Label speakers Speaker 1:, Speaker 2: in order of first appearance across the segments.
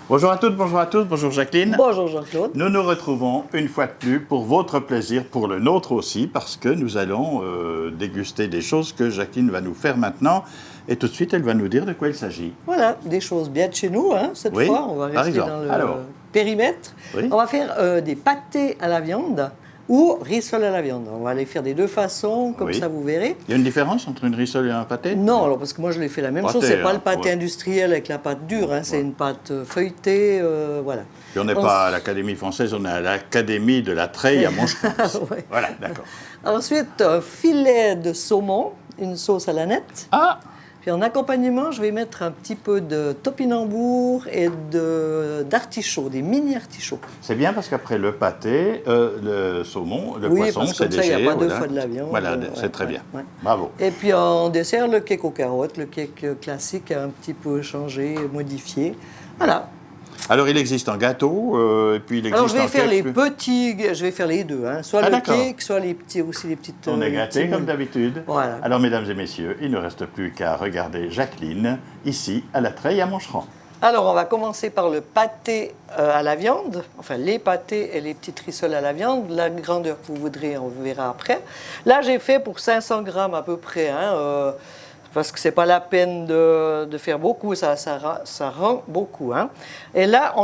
Speaker 1: Bonjour à toutes, bonjour à tous, bonjour Jacqueline.
Speaker 2: Bonjour Jean-Claude.
Speaker 1: Nous nous retrouvons une fois de plus pour votre plaisir, pour le nôtre aussi, parce que nous allons déguster des choses que Jacqueline va nous faire maintenant. Et tout de suite, elle va nous dire de quoi il s'agit.
Speaker 2: Voilà, des choses bien de chez nous, hein, cette
Speaker 1: Oui,
Speaker 2: fois. On va
Speaker 1: par
Speaker 2: rester
Speaker 1: exemple.
Speaker 2: dans le
Speaker 1: Alors.
Speaker 2: périmètre.
Speaker 1: Oui.
Speaker 2: On va faire des pâtés à la viande ou rissole à la viande. On va les faire des deux façons, comme
Speaker 1: Oui.
Speaker 2: ça vous verrez.
Speaker 1: Il y a une différence entre une rissole et un pâté?
Speaker 2: Non, alors parce que moi je l'ai fait la même
Speaker 1: Pâté,
Speaker 2: chose. C'est pas
Speaker 1: hein,
Speaker 2: le pâté
Speaker 1: ouais.
Speaker 2: industriel avec la pâte dure, hein, c'est une pâte feuilletée, voilà.
Speaker 1: Puis on n'est pas à l'Académie française, on est à l'Académie de la Treille à Moncheron.
Speaker 2: Ouais.
Speaker 1: Voilà, d'accord.
Speaker 2: Ensuite, un filet de saumon, une sauce à la nette.
Speaker 1: Ah,
Speaker 2: Puis en accompagnement, je vais mettre un petit peu de topinambour et d'artichauts, des mini-artichauts.
Speaker 1: c'est bien parce qu'après le pâté, le saumon, le
Speaker 2: Oui,
Speaker 1: poisson,
Speaker 2: parce que
Speaker 1: c'est
Speaker 2: comme ça, il n'y
Speaker 1: léger.
Speaker 2: a pas deux
Speaker 1: voilà.
Speaker 2: fois de la viande.
Speaker 1: Voilà,
Speaker 2: Ouais,
Speaker 1: c'est très
Speaker 2: ouais,
Speaker 1: bien.
Speaker 2: ouais.
Speaker 1: Bravo.
Speaker 2: Et puis en dessert, le cake aux carottes, le cake classique un petit peu changé, modifié. Voilà.
Speaker 1: Alors, il existe en gâteau, et puis il existe
Speaker 2: Alors je vais
Speaker 1: en
Speaker 2: faire les
Speaker 1: cake.
Speaker 2: petits, je vais faire les deux, hein. Soit
Speaker 1: Ah,
Speaker 2: le
Speaker 1: d'accord.
Speaker 2: cake, soit les petits aussi les petites.
Speaker 1: On est
Speaker 2: les
Speaker 1: gâtés
Speaker 2: petits
Speaker 1: comme
Speaker 2: moules.
Speaker 1: d'habitude.
Speaker 2: Voilà.
Speaker 1: Alors, mesdames et messieurs, il ne reste plus qu'à regarder Jacqueline, ici, à la Treille à Moncheron.
Speaker 2: Alors, on va commencer par le pâté à la viande, enfin les pâtés et les petites rissoles à la viande, la grandeur que vous voudrez, on verra après. Là, j'ai fait pour 500 grammes à peu près, hein, parce que c'est pas la peine de faire beaucoup, ça rend beaucoup. Hein. Et là,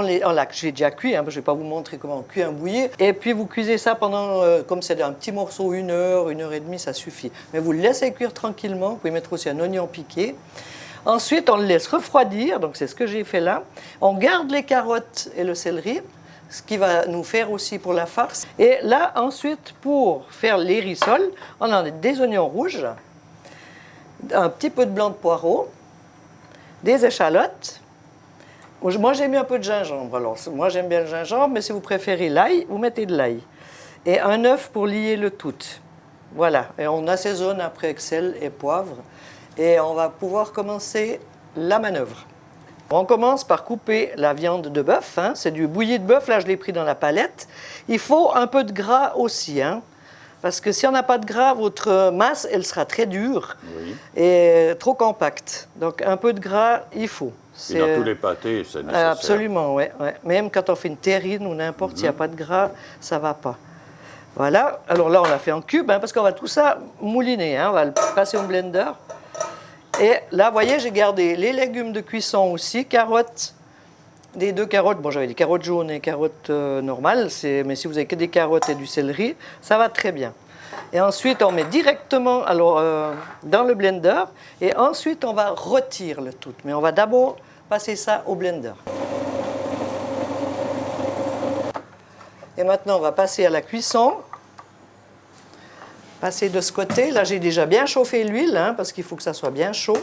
Speaker 2: j'ai déjà cuit, hein, je vais pas vous montrer comment on cuit un bouilli. Et puis, vous cuisez ça pendant, comme c'est un petit morceau, 1 heure et demie, ça suffit. Mais vous le laissez cuire tranquillement, vous pouvez mettre aussi un oignon piqué. Ensuite, on le laisse refroidir, donc c'est ce que j'ai fait là. On garde les carottes et le céleri, ce qui va nous faire aussi pour la farce. Et là, ensuite, pour faire les rissoles, on a des oignons rouges, un petit peu de blanc de poireau, des échalotes. Moi, j'ai mis un peu de gingembre. Alors, moi, j'aime bien le gingembre, mais si vous préférez l'ail, vous mettez de l'ail. Et un œuf pour lier le tout. Voilà. Et on assaisonne après avec sel et poivre. Et on va pouvoir commencer la manœuvre. On commence par couper la viande de bœuf. Hein. C'est du bouilli de bœuf. Là, je l'ai pris dans la palette. Il faut un peu de gras aussi. Hein. Parce que si on n'a pas de gras, votre masse, elle sera très dure et trop compacte. Donc, un peu de gras, il faut.
Speaker 1: Et dans tous les pâtés, c'est nécessaire.
Speaker 2: Absolument, oui. Ouais. Même quand on fait une terrine ou n'importe, s'il n'y a pas de gras, ça ne va pas. Voilà. Alors là, on l'a fait en cubes, hein, parce qu'on va tout ça mouliner. Hein. On va le passer au blender. Et là, vous voyez, j'ai gardé les légumes de cuisson aussi, carottes, des 2 carottes. Bon, j'avais des carottes jaunes et carottes normales, mais si vous avez que des carottes et du céleri, ça va très bien. Et ensuite, on met directement dans le blender et ensuite, on va rôtir le tout. Mais on va d'abord passer ça au blender. Et maintenant, on va passer à la cuisson. Passer de ce côté. Là, j'ai déjà bien chauffé l'huile, hein, parce qu'il faut que ça soit bien chaud.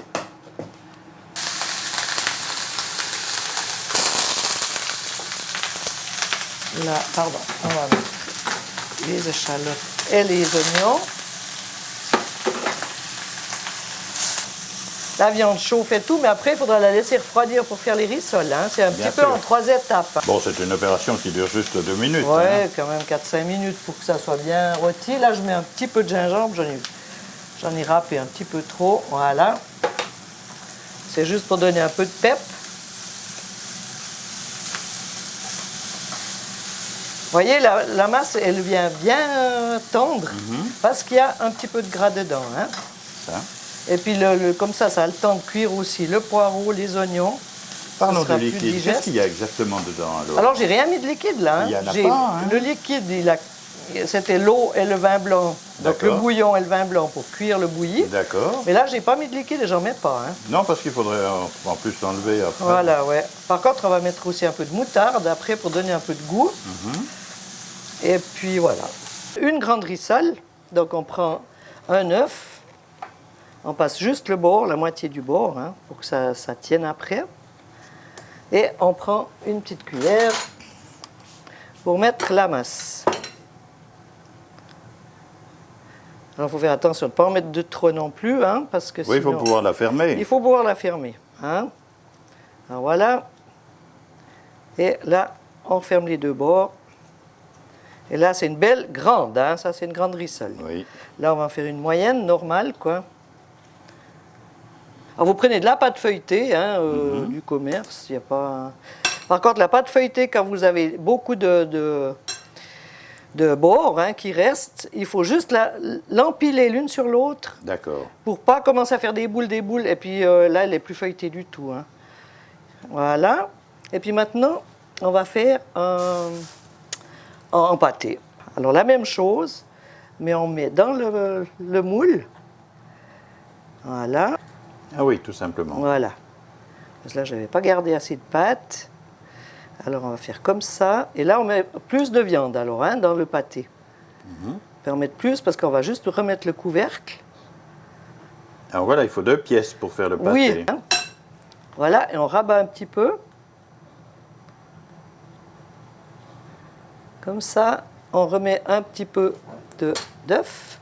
Speaker 2: Là, pardon, on va mettre les échalotes et les oignons. La viande chauffe et tout, mais après, il faudra la laisser refroidir pour faire les rissoles. Hein. C'est un petit peu en 3 étapes.
Speaker 1: Bon, c'est une opération qui dure juste 2 minutes.
Speaker 2: Oui,
Speaker 1: hein.
Speaker 2: quand même 4-5 minutes pour que ça soit bien rôti. Là, je mets un petit peu de gingembre. J'en ai râpé un petit peu trop. Voilà. C'est juste pour donner un peu de pep. Vous voyez, la masse, elle vient bien tendre parce qu'il y a un petit peu de gras dedans. Hein.
Speaker 1: Ça.
Speaker 2: Et puis, comme ça a le temps de cuire aussi le poireau, les oignons.
Speaker 1: Parlons
Speaker 2: sera
Speaker 1: du
Speaker 2: plus
Speaker 1: liquide.
Speaker 2: digeste.
Speaker 1: Qu'est-ce qu'il y a exactement dedans alors?
Speaker 2: Alors, j'ai rien mis de liquide là. Hein.
Speaker 1: Il y en a pas, hein.
Speaker 2: Le liquide, c'était l'eau et le vin blanc. Donc, le
Speaker 1: D'accord.
Speaker 2: bouillon et le vin blanc pour cuire le bouilli.
Speaker 1: D'accord.
Speaker 2: Mais là, j'ai pas mis de liquide et j'en mets pas. Hein.
Speaker 1: Non, parce qu'il faudrait en plus l'enlever après.
Speaker 2: Voilà, ouais. Par contre, on va mettre aussi un peu de moutarde après pour donner un peu de goût. Et puis voilà. Une grande rissole. Donc, on prend un œuf. On passe juste le bord, la moitié du bord, hein, pour que ça tienne après. Et on prend une petite cuillère pour mettre la masse. Alors, il faut faire attention de ne pas en mettre de trop non plus, hein, parce que
Speaker 1: Oui, il faut
Speaker 2: sinon,
Speaker 1: pouvoir la fermer.
Speaker 2: il faut pouvoir la fermer. Hein. Alors, voilà. Et là, on ferme les 2 bords. Et là, c'est une belle grande, hein, ça, c'est une grande rissole.
Speaker 1: Oui.
Speaker 2: Là, on va en faire une moyenne, normale, quoi. Alors, vous prenez de la pâte feuilletée, hein, du commerce, il n'y a pas... Par contre, la pâte feuilletée, quand vous avez beaucoup de bords qui restent, il faut juste l'empiler l'une sur l'autre.
Speaker 1: D'accord.
Speaker 2: Pour pas commencer à faire des boules. Et puis là, elle n'est plus feuilletée du tout. Hein. Voilà. Et puis maintenant, on va faire en pâté. Alors la même chose, mais on met dans le moule. Voilà.
Speaker 1: Ah oui, tout simplement.
Speaker 2: Voilà. Parce que là, je n'avais pas gardé assez de pâte. Alors on va faire comme ça. Et là, on met plus de viande alors dans le pâté. On peut en mettre plus parce qu'on va juste remettre le couvercle.
Speaker 1: Alors voilà, il faut 2 pièces pour faire le pâté.
Speaker 2: Oui. Voilà, et on rabat un petit peu. Comme ça, on remet un petit peu d'œuf.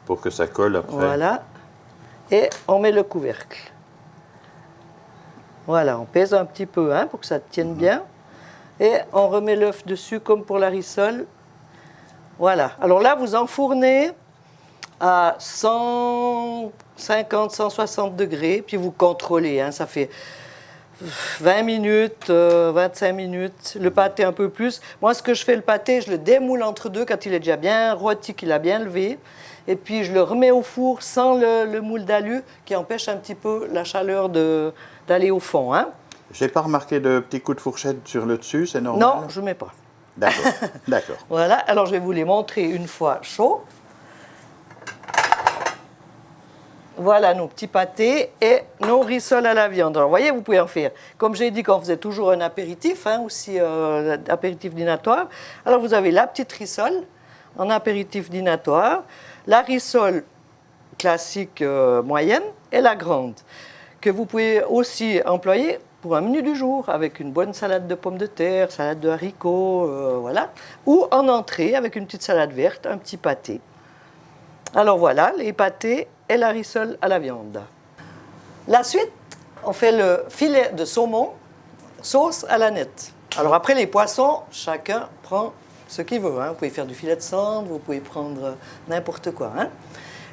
Speaker 1: Pour que ça colle après.
Speaker 2: Voilà. Et on met le couvercle. Voilà, on pèse un petit peu pour que ça tienne bien. Et on remet l'œuf dessus comme pour la rissole. Voilà. Alors là, vous enfournez à 150, 160 degrés, puis vous contrôlez. Ça fait 20 minutes, 25 minutes. Le pâté un peu plus. Moi, ce que je fais, le pâté, je le démoule entre deux quand il est déjà bien rôti, qu'il a bien levé. Et puis, je le remets au four sans le moule d'alu qui empêche un petit peu la chaleur d'aller au fond.
Speaker 1: Je n'ai pas remarqué de petits coups de fourchette sur le dessus, c'est normal?
Speaker 2: Non, je ne mets pas.
Speaker 1: D'accord, d'accord.
Speaker 2: Voilà, alors je vais vous les montrer une fois chaud. Voilà nos petits pâtés et nos rissoles à la viande. Alors, vous voyez, vous pouvez en faire. Comme j'ai dit qu'on faisait toujours un apéritif, aussi apéritif dînatoire. Alors, vous avez la petite rissole en apéritif dînatoire, la rissole classique moyenne et la grande, que vous pouvez aussi employer pour un menu du jour avec une bonne salade de pommes de terre, salade de haricots, voilà, ou en entrée avec une petite salade verte, un petit pâté. Alors voilà, les pâtés et la rissole à la viande. La suite, on fait le filet de saumon, sauce à l'aneth. Alors après les poissons, chacun prend ce qu'il veut. Vous pouvez faire du filet de sandre, vous pouvez prendre n'importe quoi.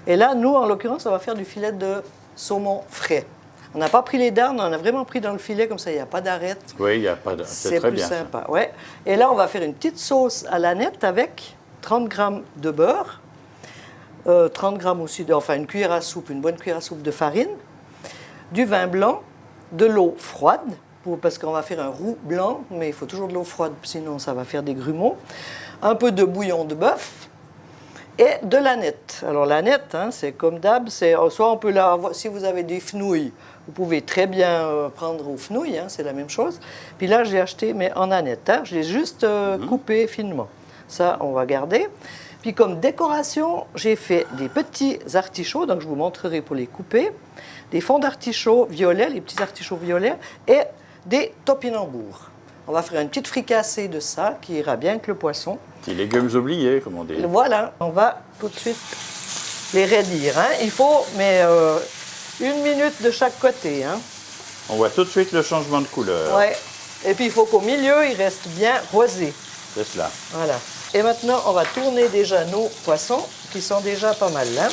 Speaker 2: Et là, nous, en l'occurrence, on va faire du filet de saumon frais. On n'a pas pris les darnes, on a vraiment pris dans le filet, comme ça, il n'y a pas d'arête.
Speaker 1: Oui, il n'y a pas de... C'est très bien.
Speaker 2: C'est plus sympa, ouais. Et là, on va faire une petite sauce à l'aneth avec 30 g de beurre, 30 g aussi, une cuillère à soupe, une bonne cuillère à soupe de farine, du vin blanc, de l'eau froide, parce qu'on va faire un roux blanc, mais il faut toujours de l'eau froide, sinon ça va faire des grumeaux, un peu de bouillon de bœuf, et de l'aneth. Alors l'aneth, c'est comme d'hab, soit on peut si vous avez des fenouilles, vous pouvez très bien prendre aux fenouilles, c'est la même chose. Puis là, j'ai acheté, mais en aneth, je l'ai juste coupé finement. Ça, on va garder. Puis comme décoration, j'ai fait des petits artichauts, donc je vous montrerai pour les couper, des fonds d'artichauts violets, les petits artichauts violets, et des topinambours. On va faire une petite fricassée de ça, qui ira bien avec le poisson.
Speaker 1: Des légumes oubliés, comme on dit.
Speaker 2: Voilà, on va tout de suite les raidir. Il faut, mais 1 minute de chaque côté.
Speaker 1: On voit tout de suite le changement de couleur.
Speaker 2: Ouais. Et puis il faut qu'au milieu, il reste bien rosé.
Speaker 1: C'est cela.
Speaker 2: Voilà. Et maintenant, on va tourner déjà nos poissons, qui sont déjà pas mal là.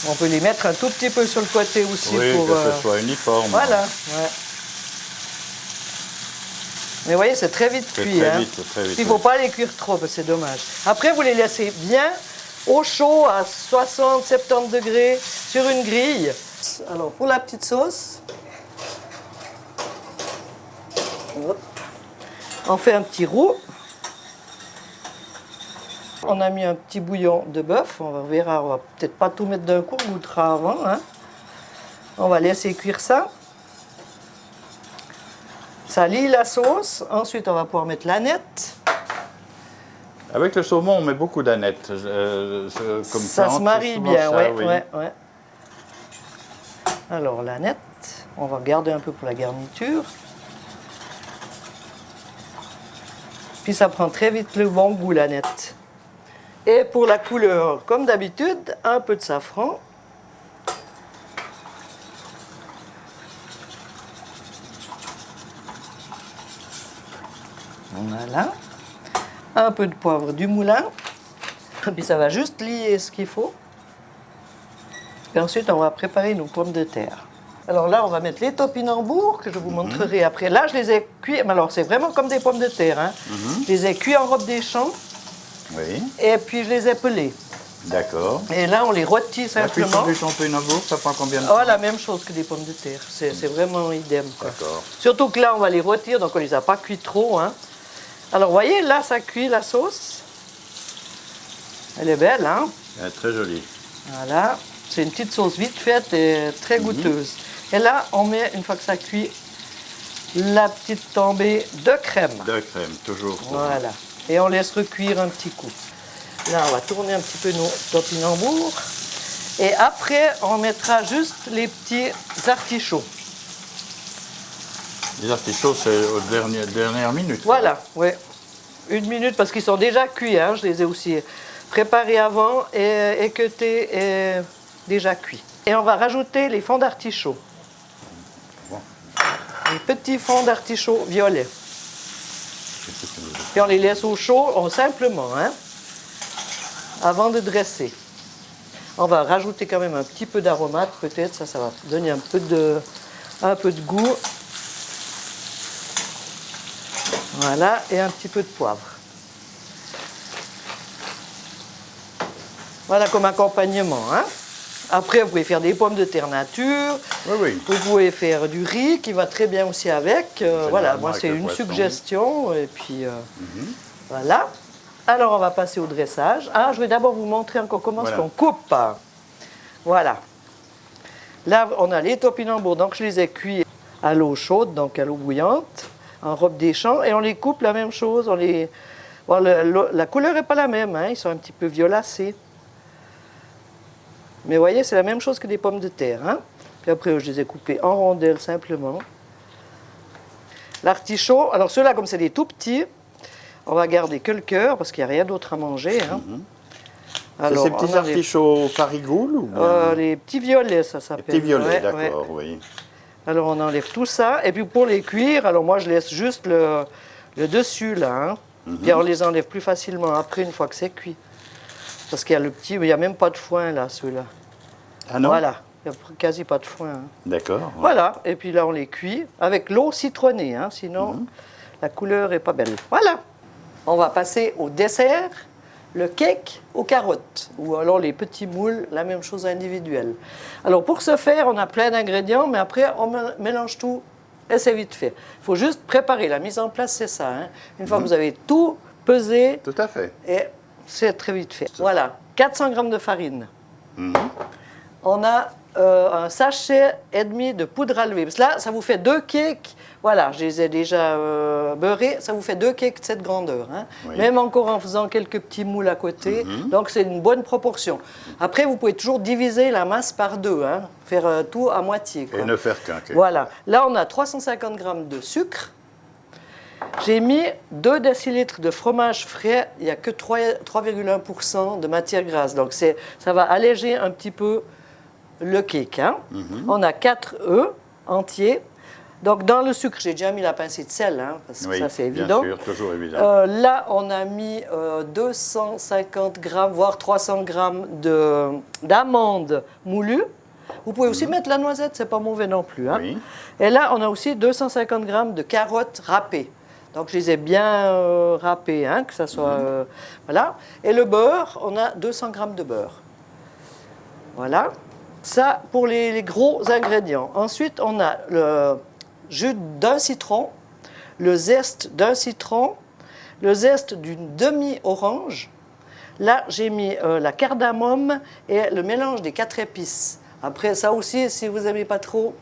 Speaker 2: On peut les mettre un tout petit peu sur le côté aussi pour
Speaker 1: que ce soit uniforme.
Speaker 2: Voilà. Ouais. Mais vous voyez, c'est très vite cuit.
Speaker 1: Très vite, très vite.
Speaker 2: Il ne faut pas les cuire trop, parce que c'est dommage. Après, vous les laissez bien au chaud, à 60-70 degrés, sur une grille. Alors, pour la petite sauce, hop, on fait un petit roux. On a mis un petit bouillon de bœuf. On verra, on va peut-être pas tout mettre d'un coup, on goûtera avant. On va laisser cuire ça. Ça lie la sauce. Ensuite, on va pouvoir mettre l'aneth.
Speaker 1: Avec le saumon, on met beaucoup d'anettes.
Speaker 2: Ça se marie bien, ouais. Alors, l'aneth, on va garder un peu pour la garniture. Puis ça prend très vite le bon goût, l'aneth. Et pour la couleur, comme d'habitude, un peu de safran. Voilà. Un peu de poivre du moulin. Puis ça va juste lier ce qu'il faut. Puis ensuite, on va préparer nos pommes de terre. Alors là, on va mettre les topinambours que je vous montrerai après. Là, je les ai cuits. Mais alors, c'est vraiment comme des pommes de terre. Hein. Je les ai cuits en robe des champs.
Speaker 1: Oui.
Speaker 2: Et puis, je les ai pelés.
Speaker 1: D'accord.
Speaker 2: Et là, on les rôtit
Speaker 1: La cuisson
Speaker 2: simplement.
Speaker 1: du topinambour, ça prend combien de temps?
Speaker 2: Oh, la même chose que des pommes de terre. C'est vraiment idem.
Speaker 1: D'accord.
Speaker 2: Surtout que là, on va les rôtir, donc on les a pas cuits trop. Hein. Alors, vous voyez, là, ça cuit la sauce. Elle est belle, hein?
Speaker 1: Elle est très jolie.
Speaker 2: Voilà. C'est une petite sauce vite faite et très goûteuse. Et là, on met, une fois que ça cuit, la petite tombée de crème.
Speaker 1: De crème, toujours.
Speaker 2: Voilà. Et on laisse recuire un petit coup. Là, on va tourner un petit peu nos topinambours. Et après, on mettra juste les petits artichauts.
Speaker 1: Les artichauts, c'est aux dernières minutes.
Speaker 2: Voilà, oui. 1 minute, parce qu'ils sont déjà cuits. Hein. Je les ai aussi préparés avant et équeutés et déjà cuits. Et on va rajouter les fonds d'artichaut.
Speaker 1: Bon.
Speaker 2: Les petits fonds d'artichaut violets. Et on les laisse au chaud, simplement, hein, avant de dresser. On va rajouter quand même un petit peu d'aromate, peut-être, ça va donner un peu de goût. Voilà, et un petit peu de poivre. Voilà comme accompagnement, hein. Après, vous pouvez faire des pommes de terre nature.
Speaker 1: Oui, oui.
Speaker 2: Vous pouvez faire du riz qui va très bien aussi avec. Voilà, moi c'est une suggestion. Et puis voilà. Alors on va passer au dressage. Ah, je vais d'abord vous montrer encore comment est-ce qu'on coupe. Voilà. Là, on a les topinambours. Donc je les ai cuits à l'eau chaude, donc à l'eau bouillante, en robe des champs. Et on les coupe la même chose. Bon, la couleur n'est pas la même, hein, ils sont un petit peu violacés. Mais vous voyez, c'est la même chose que des pommes de terre. Hein? Puis après, je les ai coupés en rondelles simplement. L'artichaut, alors ceux-là, comme c'est des tout petits, on va garder que le cœur parce qu'il n'y a rien d'autre à manger. Hein?
Speaker 1: Alors, ces petits artichauts Parigoule ou bien...
Speaker 2: Les petits violets, ça s'appelle.
Speaker 1: Les petits violets, d'accord, oui.
Speaker 2: Alors, on enlève tout ça. Et puis, pour les cuire, alors moi, je laisse juste le dessus, là. Hein? Puis on les enlève plus facilement après, une fois que c'est cuit. Parce qu'il y a le petit, il n'y a même pas de foin, là, ceux-là.
Speaker 1: Ah non?
Speaker 2: Voilà, il n'y a quasi pas de foin. Hein.
Speaker 1: D'accord. Ouais.
Speaker 2: Voilà, et puis là, on les cuit avec l'eau citronnée, hein, sinon la couleur n'est pas belle. Voilà. On va passer au dessert, le cake aux carottes, ou alors les petits moules, la même chose individuelle. Alors, pour ce faire, on a plein d'ingrédients, mais après, on mélange tout et c'est vite fait. Il faut juste préparer. La mise en place, c'est ça. Hein. Une fois que vous avez tout pesé...
Speaker 1: Tout à fait.
Speaker 2: Et c'est très vite fait. Voilà, 400 g de farine. On a un sachet et demi de poudre à lever. Parce que là, ça vous fait 2 cakes. Voilà, je les ai déjà beurrés. Ça vous fait 2 cakes de cette grandeur. Hein. Oui. Même encore en faisant quelques petits moules à côté. Donc, c'est une bonne proportion. Après, vous pouvez toujours diviser la masse par 2. Hein. Faire tout à moitié. Quoi.
Speaker 1: Et ne faire qu'un cake.
Speaker 2: Voilà. Là, on a 350 g de sucre. J'ai mis 2 décilitres de fromage frais. Il n'y a que 3,1% de matière grasse. Donc, ça va alléger un petit peu le cake. Hein. On a 4 œufs entiers. Donc, dans le sucre, j'ai déjà mis la pincée de sel, hein, parce que ça, c'est évident.
Speaker 1: Bien sûr, toujours évident.
Speaker 2: Là, on a mis 250 grammes, voire 300 grammes d'amandes moulues. Vous pouvez aussi mettre la noisette, c'est pas mauvais non plus. Hein. Oui. Et là, on a aussi 250 grammes de carottes râpées. Donc, je les ai bien râpées, hein, que ça soit... voilà. Et le beurre, on a 200 grammes de beurre. Voilà. Ça, pour les gros ingrédients. Ensuite, on a le jus d'un citron, le zeste d'un citron, le zeste d'une demi-orange. Là, j'ai mis la cardamome et le mélange des 4 épices. Après, ça aussi, si vous n'aimez pas trop,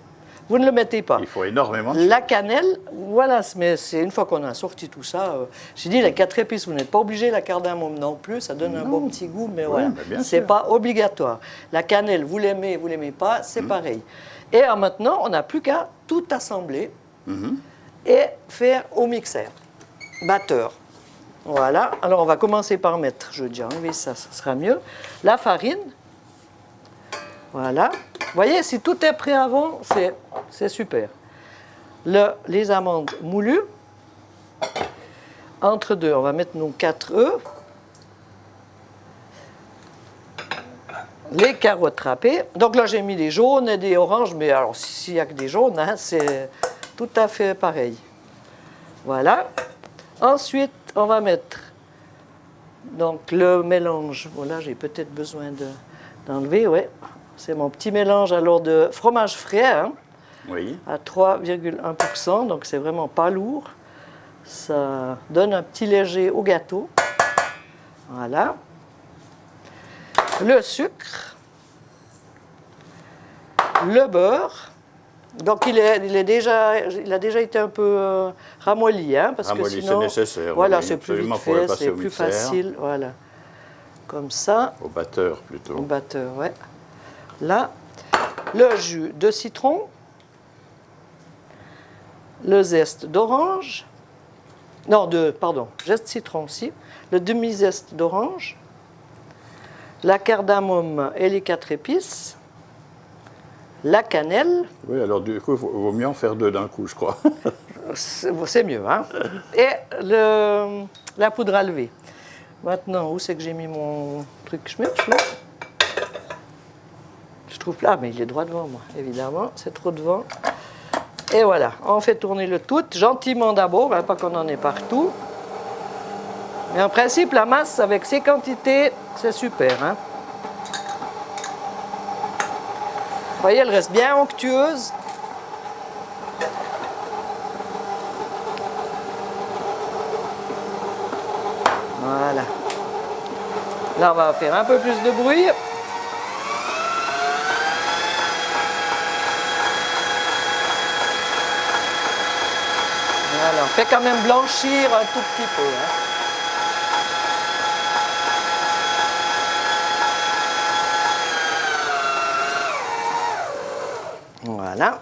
Speaker 2: vous ne le mettez pas.
Speaker 1: Il faut énormément de
Speaker 2: la cannelle, voilà, mais c'est une fois qu'on a sorti tout ça, j'ai dit les 4 épices, vous n'êtes pas obligé, la cardamome non plus, ça donne un bon petit goût, mais voilà, c'est pas obligatoire. La cannelle, vous l'aimez pas, c'est pareil. Et alors maintenant, on n'a plus qu'à tout assembler et faire au mixeur, batteur. Voilà, alors on va commencer par mettre, je dis enlever ça, ça sera mieux, la farine. Voilà. Vous voyez, si tout est prêt avant, c'est super. Les amandes moulues. Entre deux, on va mettre nos 4 œufs. les carottes râpées. Donc là, j'ai mis des jaunes et des oranges, mais alors s'il n'y a que des jaunes, hein, c'est tout à fait pareil. Voilà. Ensuite, on va mettre donc le mélange. Voilà, j'ai peut-être besoin d'enlever, ouais. C'est mon petit mélange alors de fromage frais, hein,
Speaker 1: Oui.
Speaker 2: à 3,1%, donc c'est vraiment pas lourd. Ça donne un petit léger au gâteau. Voilà. Le sucre, le beurre. Donc il a déjà été un peu ramolli, hein, parce
Speaker 1: Ramolli,
Speaker 2: que sinon,
Speaker 1: c'est nécessaire.
Speaker 2: voilà,
Speaker 1: Oui,
Speaker 2: c'est plus
Speaker 1: absolument,
Speaker 2: vite
Speaker 1: pour le
Speaker 2: fait,
Speaker 1: passer
Speaker 2: c'est
Speaker 1: au
Speaker 2: plus
Speaker 1: mixeur.
Speaker 2: facile, voilà. Comme ça,
Speaker 1: Au batteur plutôt.
Speaker 2: au batteur, ouais. Là, le jus de citron, le zeste d'orange, non, pardon, zeste citron aussi, le demi-zeste d'orange, la cardamome et les 4 épices, la cannelle,
Speaker 1: Oui, alors du coup, il vaut mieux en faire 2 d'un coup, je crois.
Speaker 2: c'est mieux, hein, et la poudre à lever. Maintenant, où c'est que j'ai mis mon truc schmutz, là? Je trouve là, mais il est droit devant moi, évidemment, c'est trop devant. Et voilà, on fait tourner le tout, gentiment d'abord, hein, pas qu'on en ait partout. Mais en principe, la masse, avec ces quantités, c'est super, hein. Vous voyez, elle reste bien onctueuse. Voilà. Là, on va faire un peu plus de bruit. Voilà, on fait quand même blanchir un tout petit peu, hein. Voilà.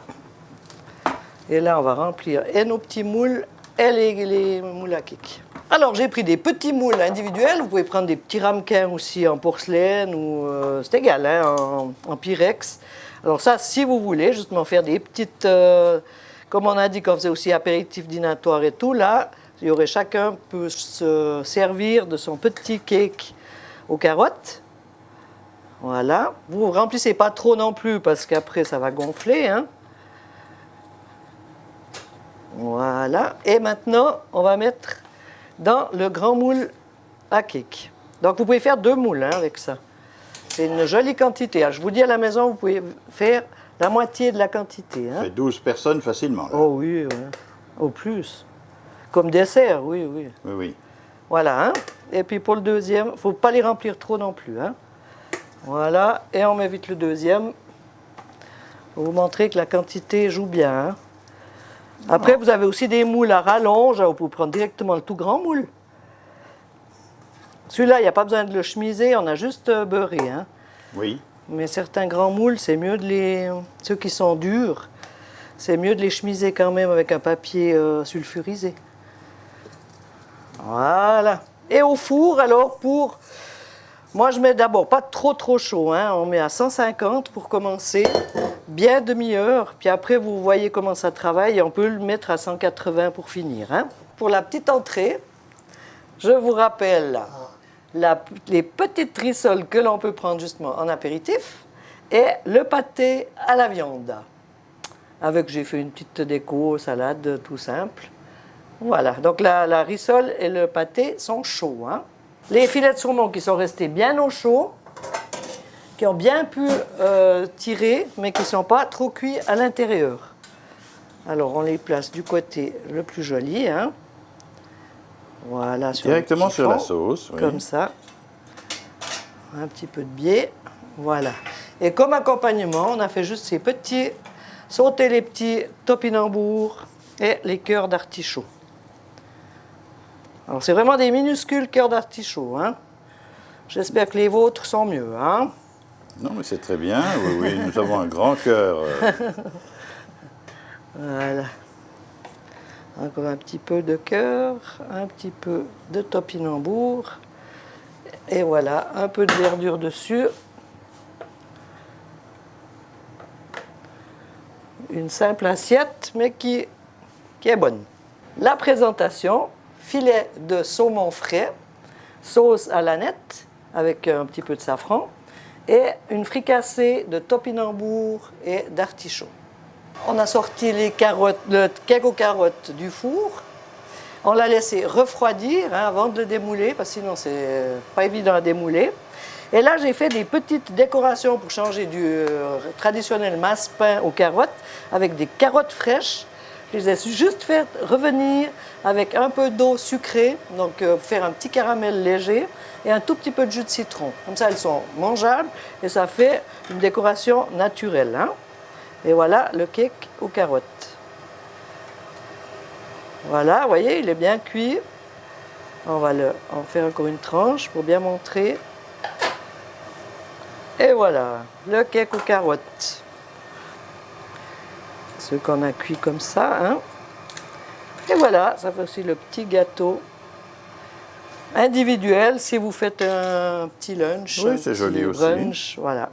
Speaker 2: Et là, on va remplir et nos petits moules et les moules à cake. Alors, j'ai pris des petits moules individuels. Vous pouvez prendre des petits ramequins aussi en porcelaine ou c'est égal, hein, en pyrex. Alors ça, si vous voulez justement faire des petites, comme on a dit qu'on faisait aussi apéritif dînatoire et tout, là, il y aurait chacun peut se servir de son petit cake aux carottes. Voilà. Vous ne remplissez pas trop non plus parce qu'après, ça va gonfler, hein. Voilà. Et maintenant, on va mettre dans le grand moule à cake. Donc, vous pouvez faire 2 moules, hein, avec ça. C'est une jolie quantité. Alors, je vous dis à la maison, vous pouvez faire la moitié de la quantité, hein.
Speaker 1: Ça fait 12 personnes facilement. Là.
Speaker 2: Oh oui, ouais. Au plus. Comme dessert, oui, oui.
Speaker 1: Oui, oui.
Speaker 2: Voilà, hein. Et puis pour le deuxième, il ne faut pas les remplir trop non plus, hein. Voilà, et on met vite le deuxième. Pour vous montrer que la quantité joue bien, hein. Après, vous avez aussi des moules à rallonge. Vous pouvez prendre directement le tout grand moule. Celui-là, il n'y a pas besoin de le chemiser, on a juste beurré, hein.
Speaker 1: Oui.
Speaker 2: Mais certains grands moules, c'est mieux de les... Ceux qui sont durs, c'est mieux de les chemiser quand même avec un papier sulfurisé. Voilà. Et au four, alors, pour... Moi, je mets d'abord pas trop chaud, hein. On met à 150 pour commencer, bien demi-heure. Puis après, vous voyez comment ça travaille et on peut le mettre à 180 pour finir, hein. Pour la petite entrée, je vous rappelle les petites rissoles que l'on peut prendre justement en apéritif et le pâté à la viande. Avec, j'ai fait une petite déco, salade, tout simple. Voilà, donc la rissole et le pâté sont chauds, hein. Les filets de saumon qui sont restés bien au chaud, qui ont bien pu tirer, mais qui ne sont pas trop cuits à l'intérieur. Alors, on les place du côté le plus joli, hein. Voilà.
Speaker 1: Directement sur la sauce. Oui.
Speaker 2: Comme ça. Un petit peu de biais. Voilà. Et comme accompagnement, on a fait juste ces petits... Sauter les petits topinambours et les cœurs d'artichaut. Alors, c'est vraiment des minuscules cœurs d'artichaut, hein. J'espère que les vôtres sont mieux, hein.
Speaker 1: Non, mais c'est très bien. Oui, oui, nous avons un grand cœur.
Speaker 2: Voilà. Encore un petit peu de cœur, un petit peu de topinambour. Et voilà, un peu de verdure dessus. Une simple assiette, mais qui est bonne. La présentation, filet de saumon frais, sauce à l'aneth avec un petit peu de safran et une fricassée de topinambour et d'artichaut. On a sorti les carottes, le cake aux carottes du four. On l'a laissé refroidir avant de le démouler, parce que sinon c'est pas évident à démouler. Et là, j'ai fait des petites décorations pour changer du traditionnel massepain aux carottes, avec des carottes fraîches. Je les ai juste fait revenir avec un peu d'eau sucrée, donc faire un petit caramel léger et un tout petit peu de jus de citron. Comme ça, elles sont mangeables et ça fait une décoration naturelle. Et voilà le cake aux carottes. Voilà, vous voyez, il est bien cuit. On va en faire encore une tranche pour bien montrer. Et voilà, le cake aux carottes. Ce qu'on a cuit comme ça. Et voilà, ça fait aussi le petit gâteau individuel si vous faites un petit lunch.
Speaker 1: Oui, c'est joli aussi.
Speaker 2: Brunch, voilà.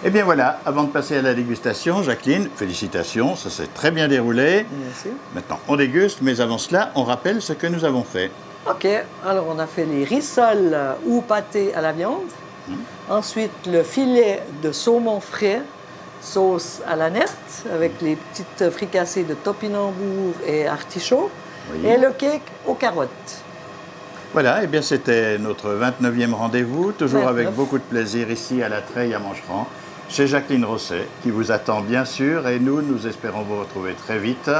Speaker 1: Eh bien voilà, avant de passer à la dégustation, Jacqueline, félicitations, ça s'est très bien déroulé.
Speaker 2: Merci.
Speaker 1: Maintenant, on déguste, mais avant cela, on rappelle ce que nous avons fait.
Speaker 2: Ok, alors on a fait les rissoles ou pâtés à la viande. Ensuite, le filet de saumon frais, sauce à la nette, avec les petites fricassées de topinambour et artichaut.
Speaker 1: Oui.
Speaker 2: Et le cake aux carottes.
Speaker 1: Voilà, eh bien c'était notre 29e rendez-vous, toujours
Speaker 2: 29.
Speaker 1: avec beaucoup de plaisir ici à la Treille à Mancheran, chez Jacqueline Rosset, qui vous attend bien sûr, et nous espérons vous retrouver très vite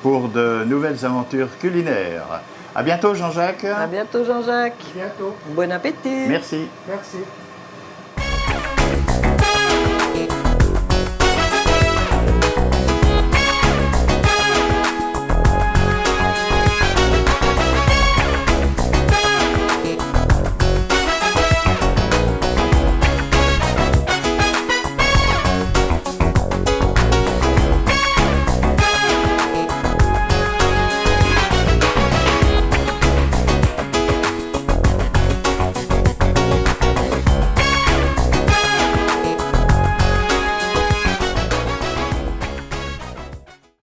Speaker 1: pour de nouvelles aventures culinaires. À bientôt Jean-Jacques.
Speaker 2: À bientôt Jean-Jacques.
Speaker 3: Bientôt.
Speaker 2: Bon appétit.
Speaker 1: Merci.
Speaker 3: Merci.